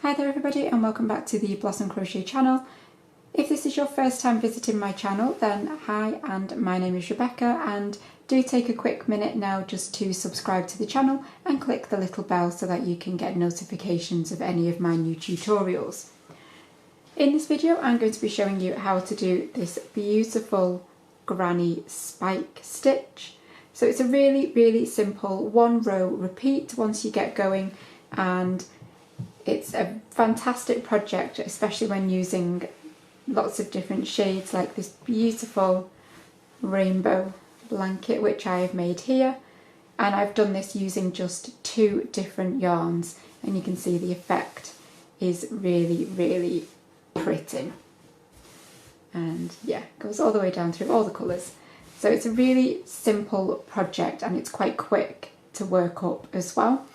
Hi there everybody and welcome back to the Blossom Crochet channel. If this is your first time visiting my channel, then hi, and my name is Rebecca, and do take a quick minute now just to subscribe to the channel and click the little bell so that you can get notifications of any of my new tutorials. In this video I'm going to be showing you how to do this beautiful granny spike stitch. So it's a really simple one row repeat once you get going, and it's a fantastic project, especially when using lots of different shades like this beautiful rainbow blanket which I have made here. And I've done this using just 2 different yarns, and you can see the effect is really pretty. And yeah, it goes all the way down through all the colours. So it's a really simple project and it's quite quick to work up as well.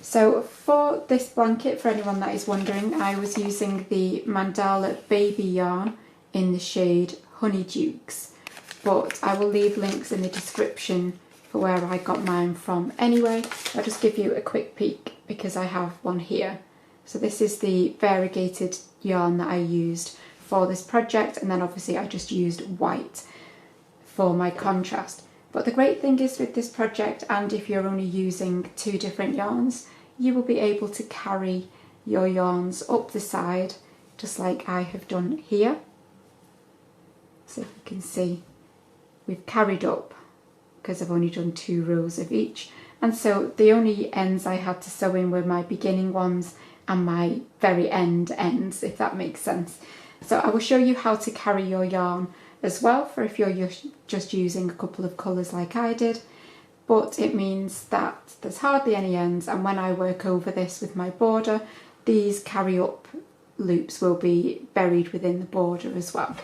So for this blanket, for anyone that is wondering, I was using the Mandala Baby yarn in the shade Honeydukes, but I will leave links in the description for where I got mine from anyway. I'll just give you a quick peek because I have one here. So this is the variegated yarn that I used for this project, and then obviously I just used white for my contrast. But the great thing is with this project, and if you're only using 2 different yarns, you will be able to carry your yarns up the side just like I have done here. So if you can see, we've carried up because I've only done 2 rows of each, and so the only ends I had to sew in were my beginning ones and my very end ends, if that makes sense. So I will show you how to carry your yarn as well for if you're just using a couple of colours like I did. But it means that there's hardly any ends, and when I work over this with my border, these carry up loops will be buried within the border as well.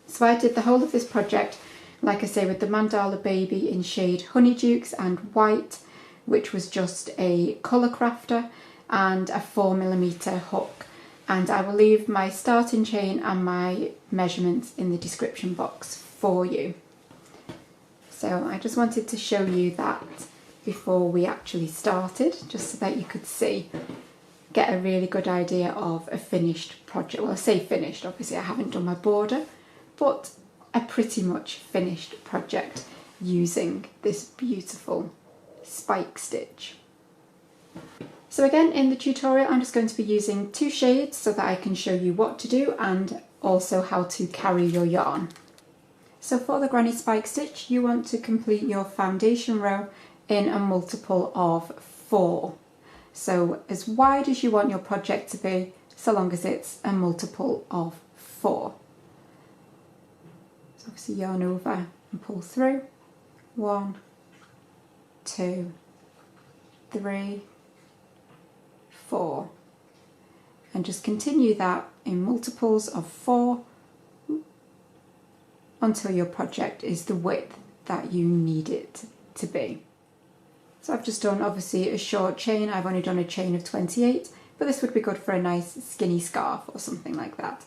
So I did the whole of this project, like I say, with the Mandala Baby in shade Honeydukes and white, which was just a colour crafter, and a 4mm hook. And I will leave my starting chain and my measurements in the description box for you. So I just wanted to show you that before we actually started, just so that you could see, get a really good idea of a finished project. Well, I say finished, obviously I haven't done my border, but a pretty much finished project using this beautiful spike stitch. So again, in the tutorial I'm just going to be using 2 shades so that I can show you what to do and also how to carry your yarn. So for the granny spike stitch, you want to complete your foundation row in a multiple of 4. So as wide as you want your project to be, so long as it's a multiple of 4. So obviously yarn over and pull through. 1, 2, 3, 4. And just continue that in multiples of 4 until your project is the width that you need it to be. So I've just done obviously a short chain. I've only done a chain of 28, but this would be good for a nice skinny scarf or something like that.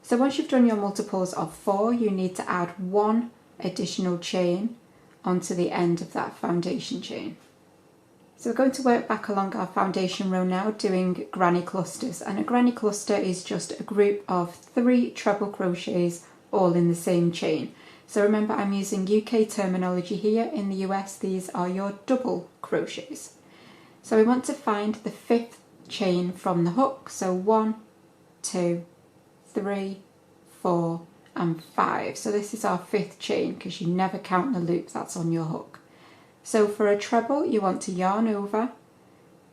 So once you've done your multiples of 4, you need to add 1 additional chain onto the end of that foundation chain. So we're going to work back along our foundation row now, doing granny clusters, and a granny cluster is just a group of 3 treble crochets all in the same chain. So remember, I'm using UK terminology here. In the US, these are your double crochets. So we want to find the 5th chain from the hook. So 1, 2, 3, 4 and 5. So this is our 5th chain because you never count the loop that's on your hook. So for a treble, you want to yarn over,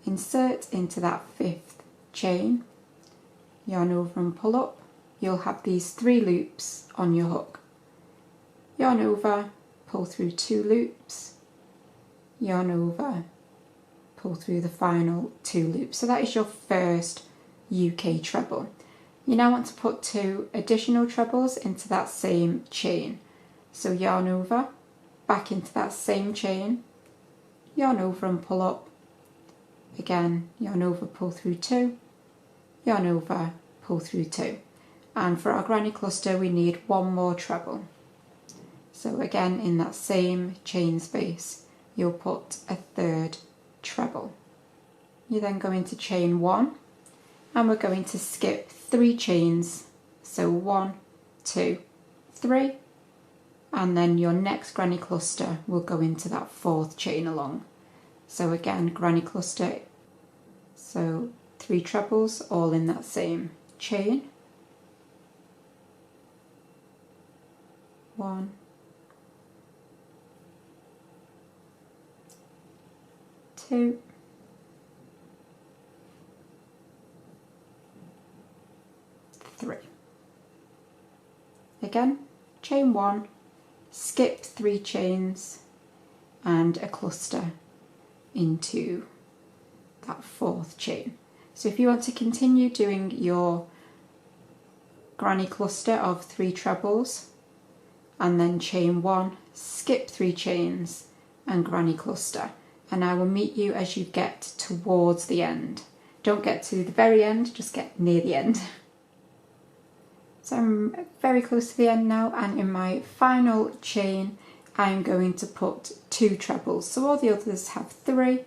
insert into that 5th chain, yarn over and pull up. You'll have these 3 loops on your hook. Yarn over, pull through 2 loops, yarn over, pull through the final 2 loops. So that is your first UK treble. You now want to put 2 additional trebles into that same chain. So yarn over, back into that same chain, yarn over and pull up. Again, yarn over, pull through 2, yarn over, pull through 2. And for our granny cluster we need 1 more treble. So again, in that same chain space, you'll put a 3rd treble. You then go into chain 1, and we're going to skip 3 chains. So 1, 2, 3, and then your next granny cluster will go into that 4th chain along. So again, granny cluster, so 3 trebles all in that same chain. 1, 2, 3. Again, chain 1, skip 3 chains and a cluster into that 4th chain. So if you want to continue doing your granny cluster of 3 trebles and then chain 1, skip 3 chains and granny cluster, and I will meet you as you get towards the end. Don't get to the very end, just get near the end. So I'm very close to the end now, and in my final chain I'm going to put 2 trebles. So all the others have 3,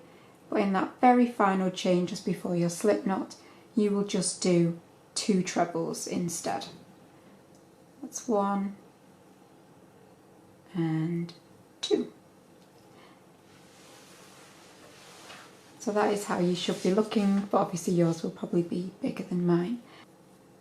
but in that very final chain just before your slip knot you will just do 2 trebles instead. That's 1 and 2. So that is how you should be looking, but obviously yours will probably be bigger than mine.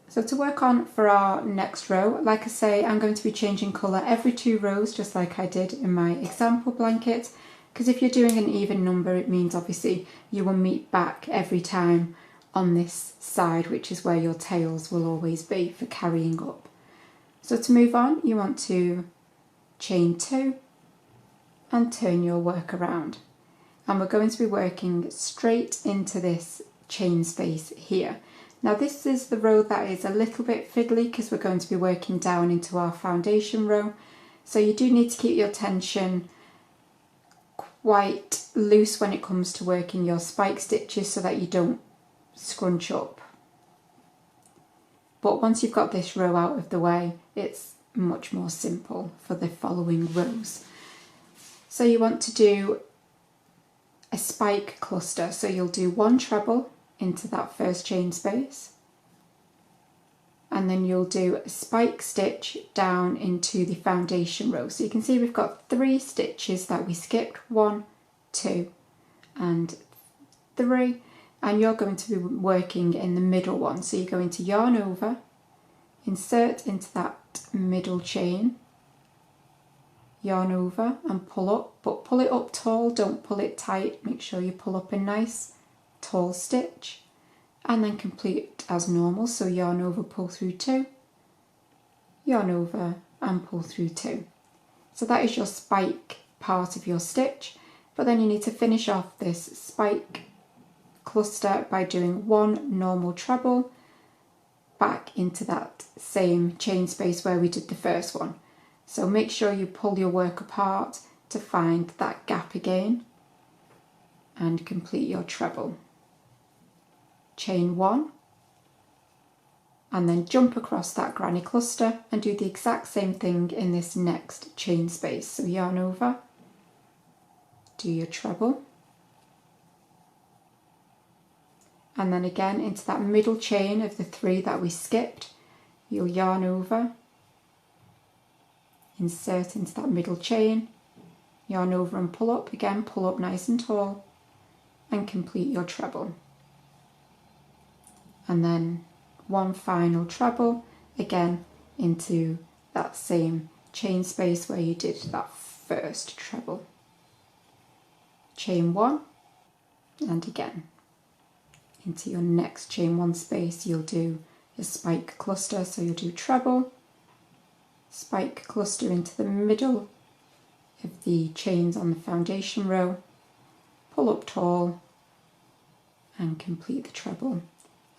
So to work on for our next row, like I say, I'm going to be changing colour every 2 rows, just like I did in my example blanket, because if you're doing an even number, it means obviously you will meet back every time on this side, which is where your tails will always be for carrying up. So to move on, you want to chain 2 and turn your work around. And we're going to be working straight into this chain space here. Now this is the row that is a little bit fiddly because we're going to be working down into our foundation row. So you do need to keep your tension quite loose when it comes to working your spike stitches so that you don't scrunch up. But once you've got this row out of the way, it's much more simple for the following rows. So you want to do a spike cluster, so you'll do 1 treble into that first chain space, and then you'll do a spike stitch down into the foundation row. So you can see we've got 3 stitches that we skipped, 1, 2 and 3, and you're going to be working in the middle one. So you're going to yarn over, insert into that middle chain, yarn over and pull up, but pull it up tall, don't pull it tight. Make sure you pull up a nice tall stitch, and then complete as normal. So yarn over, pull through 2, yarn over and pull through 2. So that is your spike part of your stitch, but then you need to finish off this spike cluster by doing 1 normal treble back into that same chain space where we did the first one. So make sure you pull your work apart to find that gap again and complete your treble. Chain 1 and then jump across that granny cluster and do the exact same thing in this next chain space. So yarn over, do your treble, and then again into that middle chain of the 3 that we skipped, you'll yarn over, insert into that middle chain, yarn over and pull up, again pull up nice and tall and complete your treble. And then 1 final treble again into that same chain space where you did that first treble. Chain 1 and again into your next chain 1 space you'll do a spike cluster, so you'll do treble, spike cluster into the middle of the chains on the foundation row, pull up tall and complete the treble,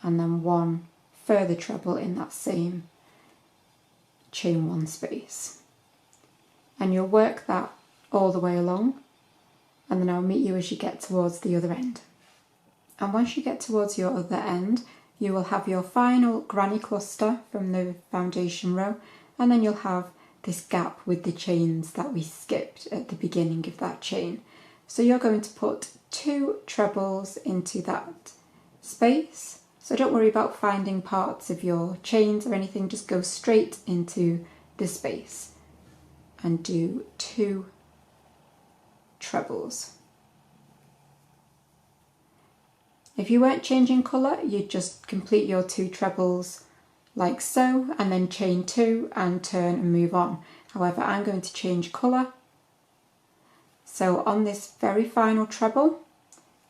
and then 1 further treble in that same chain 1 space. And you'll work that all the way along, and then I'll meet you as you get towards the other end. And once you get towards your other end, you will have your final granny cluster from the foundation row, and then you'll have this gap with the chains that we skipped at the beginning of that chain. So you're going to put 2 trebles into that space. So don't worry about finding parts of your chains or anything, just go straight into the space and do 2 trebles. If you weren't changing colour, you'd just complete your 2 trebles like so, and then chain 2 and turn and move on. However, I'm going to change colour. So on this very final treble,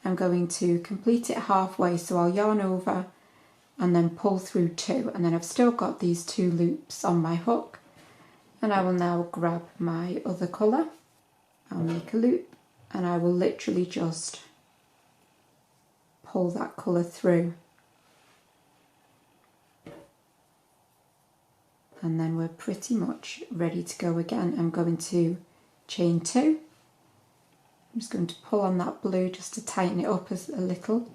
I'm going to complete it halfway, so I'll yarn over and then pull through 2, and then I've still got these 2 loops on my hook, and I will now grab my other colour. I'll make a loop and I will literally just pull that colour through, and then we're pretty much ready to go again. I'm going to chain 2. I'm just going to pull on that blue just to tighten it up a little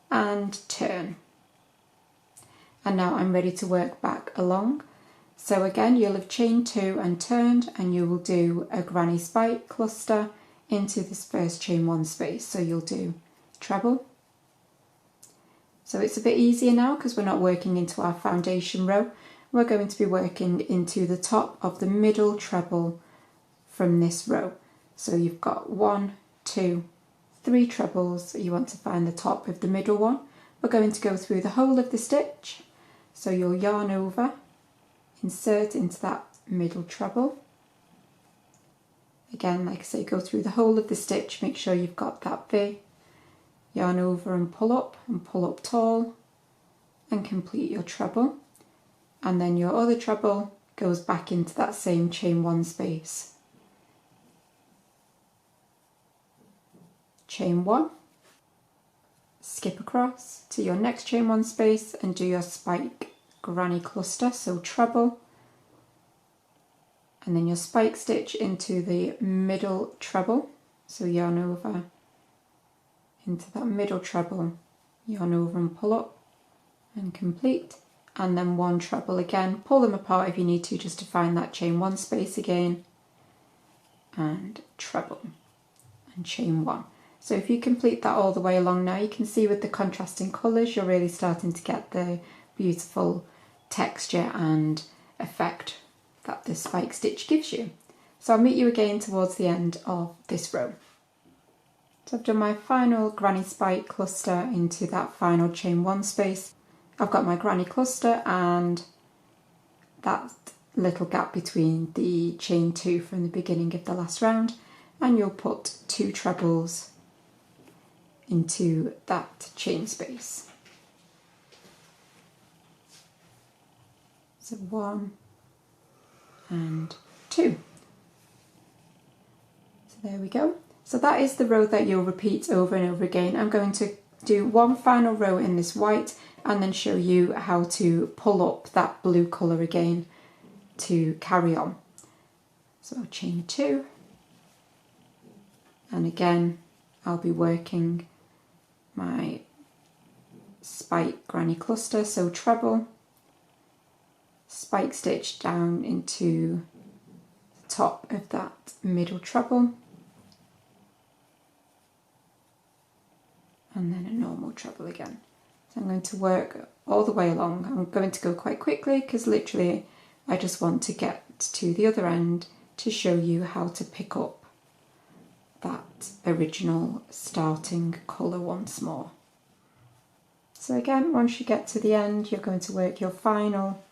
and turn. And now I'm ready to work back along. So again, you'll have chained 2 and turned, and you will do a granny spike cluster into this first chain 1 space. So you'll do treble. So it's a bit easier now because we're not working into our foundation row. We're going to be working into the top of the middle treble from this row. So you've got 1, 2, 3 trebles. You want to find the top of the middle one. We're going to go through the whole of the stitch. So you'll yarn over, insert into that middle treble. Again, like I say, go through the whole of the stitch, make sure you've got that V. Yarn over and pull up tall, and complete your treble. And then your other treble goes back into that same chain 1 space. Chain 1, skip across to your next chain 1 space and do your spike granny cluster, so treble, and then your spike stitch into the middle treble, so yarn over into that middle treble, yarn over and pull up and complete, and then 1 treble again. Pull them apart if you need to, just to find that chain 1 space again, and treble and chain 1. So if you complete that all the way along now, you can see with the contrasting colours you're really starting to get the beautiful texture and effect that the spike stitch gives you. So I'll meet you again towards the end of this row. So I've done my final granny spike cluster into that final chain 1 space. I've got my granny cluster and that little gap between the chain 2 from the beginning of the last round, and you'll put 2 trebles into that chain space. So 1 and 2. So there we go. So that is the row that you'll repeat over and over again. I'm going to do 1 final row in this white and then show you how to pull up that blue colour again to carry on. So I'll chain 2, and again I'll be working my spike granny cluster, so treble, spike stitch down into the top of that middle treble, and then a normal treble again. So I'm going to work all the way along. I'm going to go quite quickly because literally I just want to get to the other end to show you how to pick up that original starting colour once more. So again, once you get to the end, you're going to work your final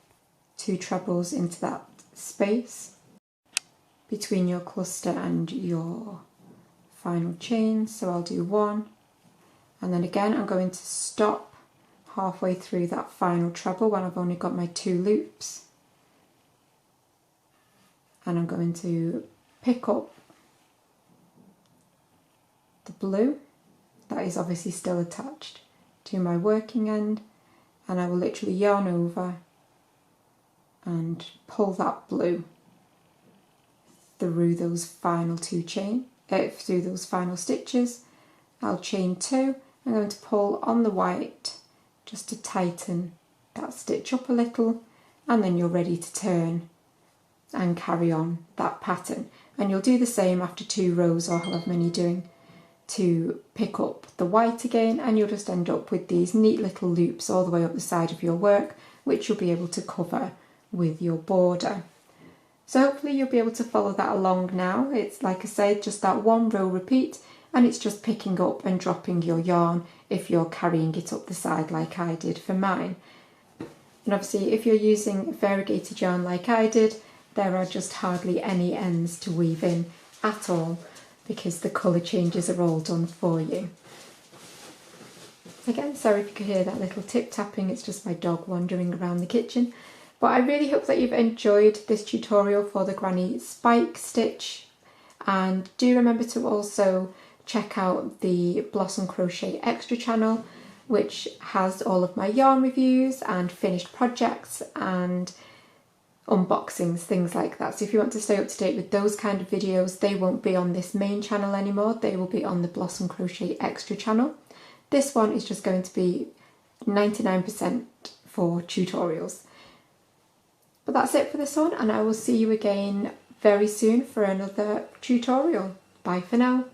2 trebles into that space between your cluster and your final chain. So I'll do 1, and then again I'm going to stop halfway through that final treble when I've only got my 2 loops, and I'm going to pick up the blue that is obviously still attached to my working end, and I will literally yarn over and pull that blue through those final 2 through those final stitches. I'll chain 2. I'm going to pull on the white just to tighten that stitch up a little, and then you're ready to turn and carry on that pattern. And you'll do the same after 2 rows or however many you're doing. to pick up the white again, and you'll just end up with these neat little loops all the way up the side of your work, which you'll be able to cover with your border. So hopefully you'll be able to follow that along now. It's, like I said, just that one row repeat, and it's just picking up and dropping your yarn if you're carrying it up the side like I did for mine. And obviously if you're using variegated yarn like I did, there are just hardly any ends to weave in at all, because the colour changes are all done for you. Again, sorry if you could hear that little tip tapping, it's just my dog wandering around the kitchen. But I really hope that you've enjoyed this tutorial for the Granny Spike Stitch, and do remember to also check out the Blossom Crochet Extra channel, which has all of my yarn reviews and finished projects and unboxings, things like that. So if you want to stay up to date with those kind of videos, they won't be on this main channel anymore, they will be on the Blossom Crochet Extra channel. This one is just going to be 99% for tutorials. But that's it for this one, and I will see you again very soon for another tutorial. Bye for now.